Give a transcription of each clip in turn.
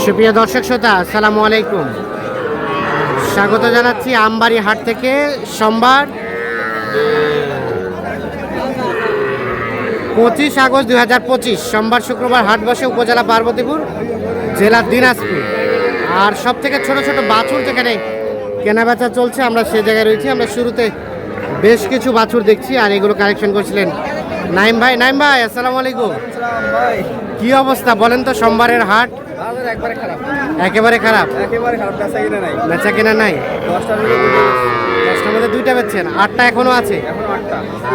সুপ্রিয় দর্শক শ্রোতা, আসসালামু আলাইকুম। স্বাগত জানাচ্ছি আমবাড়ি হাট থেকে। সোমবার 25 আগস্ট 2025, সোমবার শুক্রবার হাট বসে উপজেলা পার্বতীপুর, জেলা দিনাজপুর। আর সব থেকে ছোট ছোট বাছুর যেখানে কেনাবেচা চলছে, আমরা সে জায়গায় রয়েছি। আমরা শুরুতে বেশ কিছু বাছুর দেখছি, আর এগুলো কালেকশন করছিলেন নাইম ভাই। নাইম ভাই, আসসালামু আলাইকুম। কি অবস্থা বলেন তো সোমবারের হাট? একেবারে খারাপ। বেচা কেনা নাই। 10টার মধ্যে 2টা বেচছেন, 8টা এখনো আছে।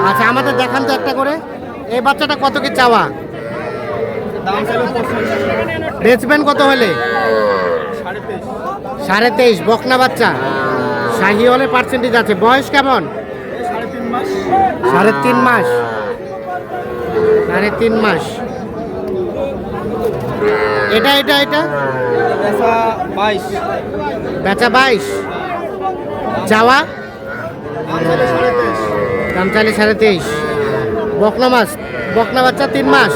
আচ্ছা, আমাদের দেখান তো একটা করে। এই বাচ্চাটা কত কি চাওয়া? বেচবেন কত হলে? 23.5। বকনা বাচ্চা, শাহি হলে পার্সেন্টেজ আছে। বয়স কেমন? 3.5 মাস। 3.5 মাস। এটা এটা এটা বেচা 22, যাওয়া দাম চাইলে 23.5। বকনা মাছ, বকনা বাচ্চা 3 মাস।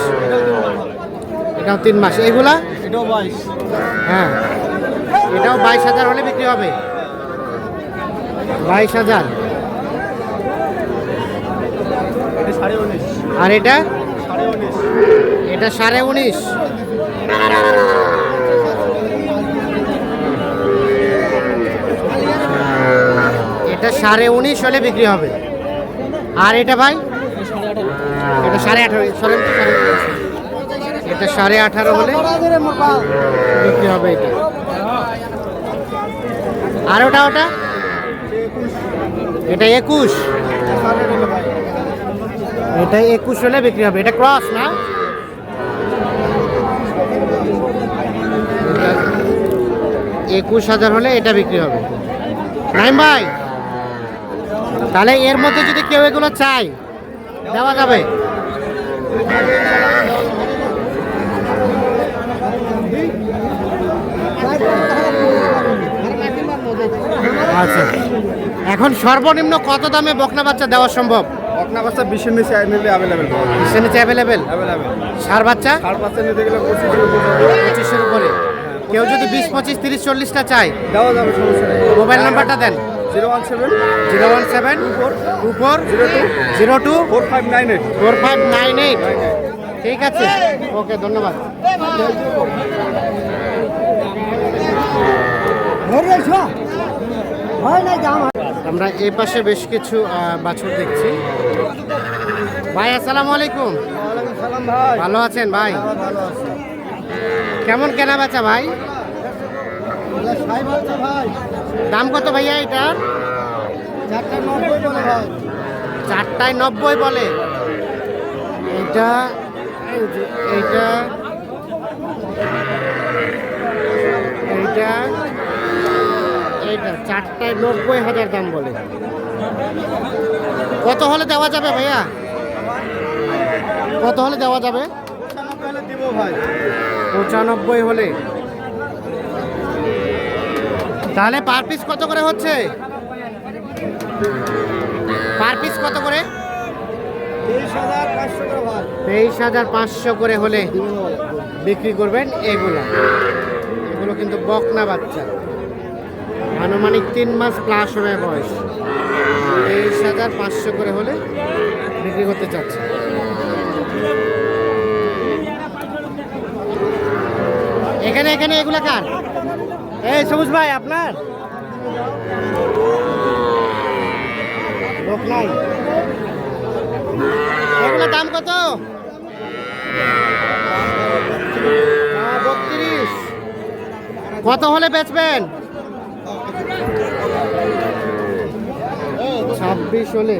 এটাও 3 মাস। এগুলা হ্যাঁ, এটাও 22,000 হলে বিক্রি হবে। 22,000। আর এটা 19.5। এটা 19.5 হলে বিক্রি হবে। আর এটা ভাই, এটা 18.5। এটা 18.5 হলে বিক্রি হবে এটা। আর ওটা এটা 21। এটা 21 হলে বিক্রি হবে। এটা ক্রস না? 21,000 হলে এটা বিক্রি হবে। নাইম ভাই, তাহলে এর মধ্যে যদি কেউ এগুলো চাই, দেওয়া যাবে? আচ্ছা, এখন সর্বনিম্ন কত দামে বকনা বাচ্চা দেওয়া সম্ভব? বকনা বাচ্চা 20-এর নিচে অ্যাভেলেবেল। 20-এর নিচে অ্যাভেলেবেল। ষাঁড় বাচ্চা নিতে গেলে 25-এর উপরে। কেউ যদি 20, 25, 30, 40টা চাই, দেওয়া যাবে, সমস্যা নেই। মোবাইল নাম্বারটা দেন। 017 24 02 4598। ঠিক আছে, ওকে, ধন্যবাদ। আমরা এই পাশে বেশ কিছু বাছুর দেখছি। ভাই, আসসালামু আলাইকুম। ভালো আছেন ভাই? কেমন কেনা বেচা ভাই? দাম কত ভাইয়া এটার? 4টায় 90 বলে। এইটা এইটা এইটা এইটা 4টায় 90,000 দাম বলে। কত হলে দেওয়া যাবে ভাইয়া? কত হলে দেওয়া যাবে? 95 হলে। তাহলে পার পিস কত করে হচ্ছে? পার পিস কত করে? 23,500 করে হলে বিক্রি করবেন। এগুলো কিন্তু বকনা বাচ্চা, আনুমানিক 3 মাস প্লাস হবে বয়স। 23,500 করে হলে বিক্রি করতে চাচ্ছে। এখানে এগুলা কার? এই সবুজ ভাই, আপনার লোক নাই? এগুলোর দাম কত? 32। কত হলে বেচবেন? 26 হলে।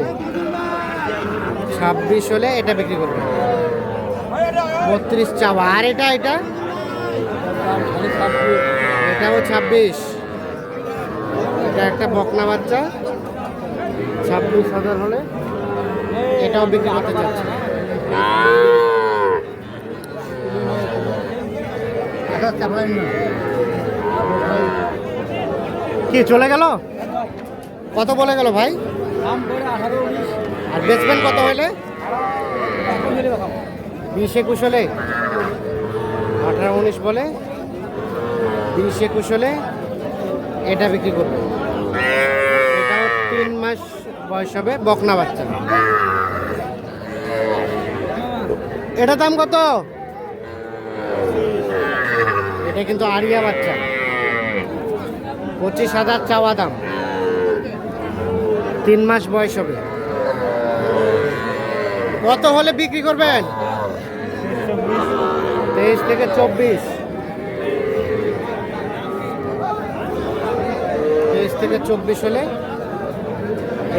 26 হলে এটা বিক্রি করবেন। 32 চাওয়া। আর এটা এটাও 26। এটা একটা বকনা বাচ্চা, 26,000 হলে এটাও বিক্রি করতে চাচ্ছে। কি চলে গেল? কত বলে গেল ভাই? আর বেচবেন কত হলে? 20-21 হলে, 18-19 বলে 20-21 হলে এটা বিক্রি করবে। এটাও 3 মাস বয়স হবে, বকনা বাচ্চা। এটা দাম কত? এটা কিন্তু আরিয়া বাচ্চা, 25,000 চাওয়া দাম, 3 মাস বয়স হবে। কত হলে বিক্রি করবেন? 23 থেকে 24, 23 থেকে 24 হলে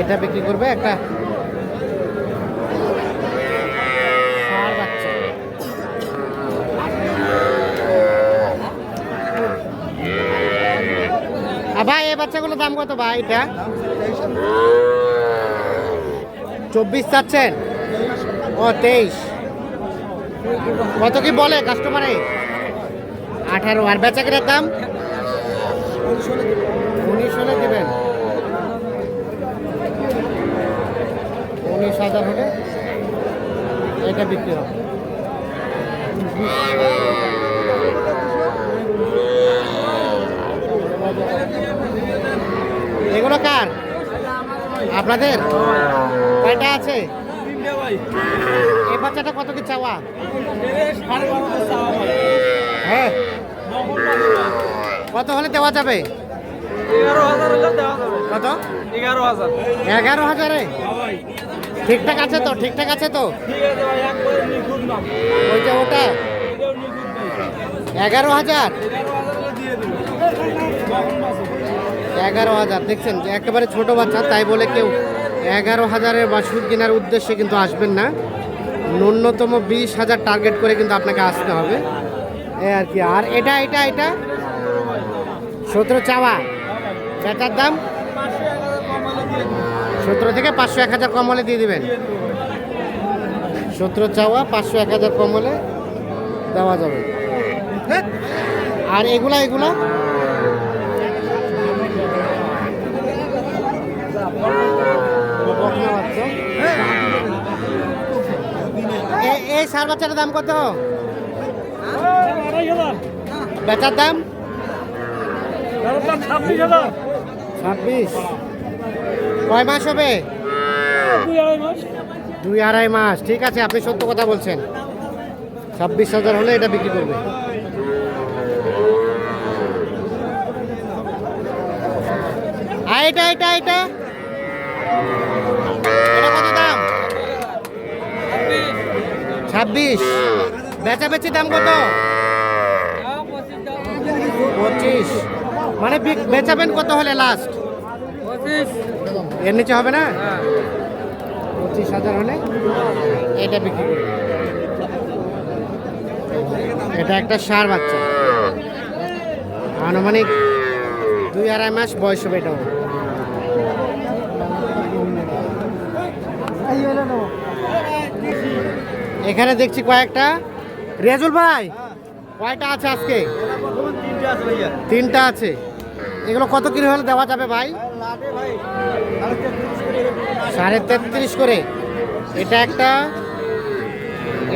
এটা বিক্রি করবে। একটা ষাঁড় বাচ্চা। ভাই এই বাচ্চাগুলোর দাম কত ভাই? এটা 24 চাচ্ছেন? ও 23। কত কি বলে কাস্টমারে? 18। আর বেচাকেনার দাম 19 হলে দেবেন। 19,000 হলে এটা বিক্রি হবে। এগুলো কার? আপনাদের? কয়টা আছে? এই বাচ্চাটা কত কি চাওয়া? হ্যাঁ, কত হলে দেওয়া যাবে? 11,000 কত? 11,000। 11,000-এ? ঠিকঠাক আছে তো? ঠিকঠাক আছে তো? ওই যে ওটা 11,000। 11,000 দেখছেন যে একেবারে ছোট বাচ্চা, তাই বলে কেউ 11,000-এর বাছুর কেনার উদ্দেশ্যে কিন্তু আসবেন না। ন্যূনতম 20,000 টার্গেট করে কিন্তু আপনাকে আসতে হবে, এই আর কি। আর এটা এটা এটা 17 চাওয়া, বেচার দাম 17 থেকে 500-1,000 কম হলে দিয়ে দিবেন। 17 চাওয়া, 500-1,000 কম হলে দেওয়া যাবে। আর এগুলা এগুলা বকনা বাচ্চা। এই ষাঁড় বাচ্চাটার দাম কত? বেচার দাম 26। কয় মাস হবে? 2-2.5 মাস। ঠিক আছে, আপনি সত্য কথা বলছেন। 26,000 হলে এটা বিক্রি করবে। আর এটা এটা এটা এটা কত দাম? 26। বেচাবেচি দাম কত? 25। মানে বেচাবেন কত হলে লাস্ট? 25। এর নিচে হবে না? 25,000 হলে এটা বিক্রি করবে। এটা একটা ষাঁড় বাচ্চা, আনুমানিক 2-2.5 মাস বয়স হবে এটাও। এখানে দেখছি কয়েকটা। রেজুল ভাই, কয়টা আছে আজকে? 3টা আছে। এগুলো কত কিলো হলে দেওয়া যাবে ভাই? 33.5 করে। এটা একটা,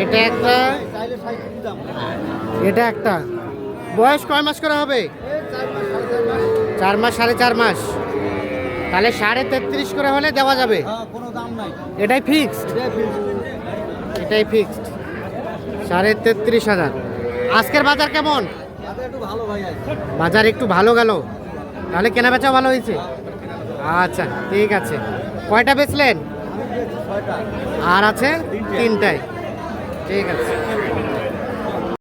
এটা একটা, এটা একটা। বয়স কয় মাস করে হবে? 4 মাস, 4.5 মাস। তাহলে 33.5 করে হলে দেওয়া যাবে। এটাই ফিক্সড? এটাই ফিক্সড 33,500। আজকের বাজার কেমন? বাজার একটু ভালো গেল, তাহলে কেনা বেচা ভালো হয়েছে। আচ্ছা ঠিক আছে। কয়টা বেচলেন? আর আছে 3টায়। ঠিক আছে।